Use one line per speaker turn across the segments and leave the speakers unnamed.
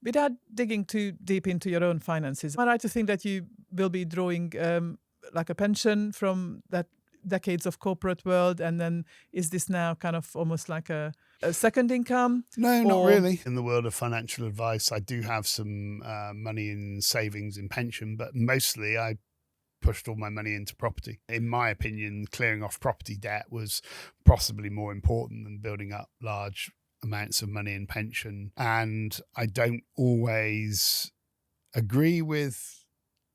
Without digging too deep into your own finances, am I right to think that you will be drawing like a pension from that decades of corporate world, and then is this now kind of almost like a second income?
No, not
Or-
really. In the world of financial advice, I do have some money in savings in pension, but mostly I pushed all my money into property. In my opinion, clearing off property debt was possibly more important than building up large amounts of money in pension. And I don't always agree with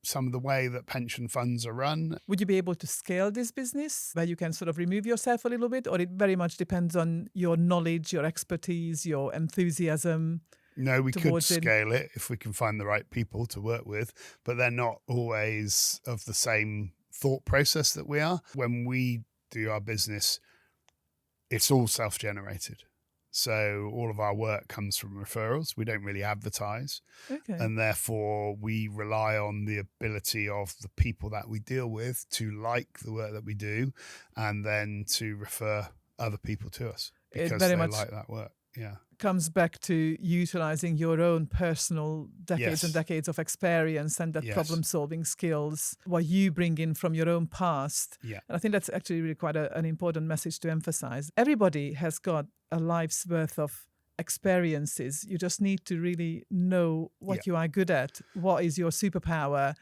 some of the way that pension funds are run.
Would you be able to scale this business where you can sort of remove yourself a little bit, or it very much depends on your knowledge, your expertise, your enthusiasm?
No, we could
towards it?
scale it if we can find the right people to work with, but they're not always of the same thought process that we are. When we do our business, it's all self-generated. So all of our work comes from referrals. We don't really advertise.
Okay.
And therefore we rely on the ability of the people that we deal with to like the work that we do, and then to refer other people to us because
very
they
much
like that work. Yeah.
comes back to utilizing your own personal decades and
Yes.
decades of experience and that
Yes.
problem solving skills, what you bring in from your own past.
Yeah.
And I think that's actually really quite an important message to emphasize. Everybody has got a life's worth of experiences. You just need to really know what
Yeah.
you are good at, what is your superpower,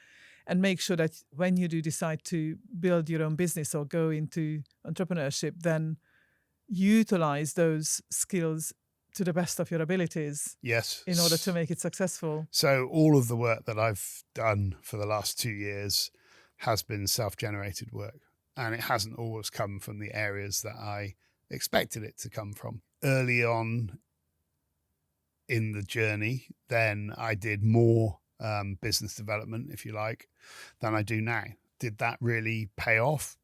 and make sure that when you do decide to build your own business or go into entrepreneurship, then utilize those skills to the best of your abilities
Yes.
in order to make it successful.
So all of the work that I've done for the last 2 years has been self-generated work, and it hasn't always come from the areas that I expected it to come from. Early on in the journey, then I did more business development, if you like, than I do now. Did that really pay off?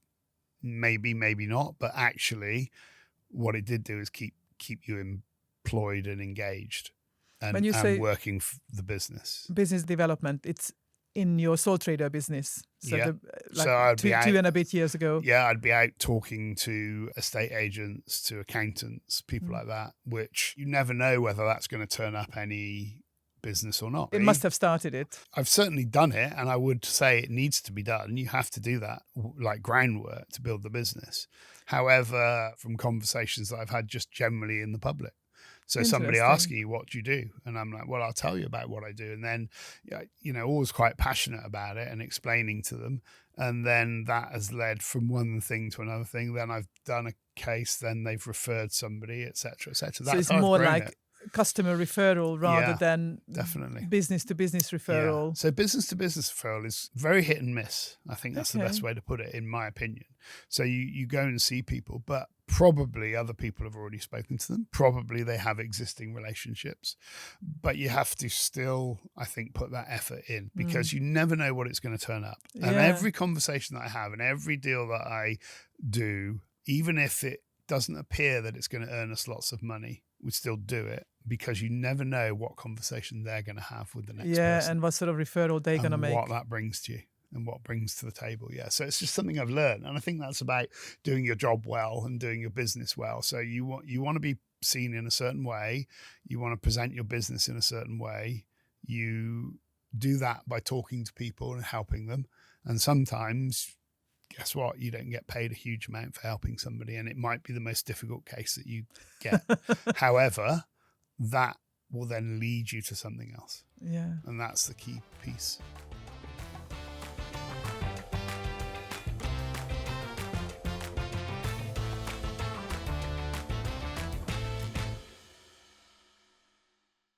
Maybe, maybe not. But actually, what it did do is keep you employed and engaged
When
and,
you say
working the business.
business development, it's in your sole trader business. So,
Yeah.
like
So I'd be
two
out-
and a bit years ago.
Yeah, I'd be out talking to estate agents, to accountants, people
Mm.
like that, which you never know whether that's going to turn up any business or not.
It must have started it.
I've certainly done it, and I would say it needs to be done. You have to do that, like groundwork, to build the business. However, from conversations that I've had just generally in the public, so somebody
Interesting.
asking you, what do you do? And I'm like, well, I'll tell you about what I do. And then, always quite passionate about it and explaining to them. And then that has led from one thing to another thing. Then I've done a case, then they've referred somebody, et cetera, et cetera.
So
That's
it's
how I've
more
grown
like
it.
customer referral rather
Yeah,
than
definitely.
business to business referral.
Yeah. So business to business referral is very hit and miss. I think that's the best
Okay.
way to put it, in my opinion. So you go and see people, but probably other people have already spoken to them. Probably they have existing relationships, but you have to still, I think, put that effort in because you never know what it's going to turn up. And
Yeah.
every conversation that I have and every deal that I do, even if it doesn't appear that it's going to earn us lots of money, we still do it because you never know what conversation they're going to have with the next
Yeah,
person
and what sort of referral they're going to
and
make.
what that brings to you and what brings to the table. Yeah. So it's just something I've learned. And I think that's about doing your job well and doing your business well. So you want to be seen in a certain way. You want to present your business in a certain way. You do that by talking to people and helping them. And sometimes, guess what? You don't get paid a huge amount for helping somebody. And it might be the most difficult case that you get. However, that will then lead you to something else.
Yeah.
And that's the key piece.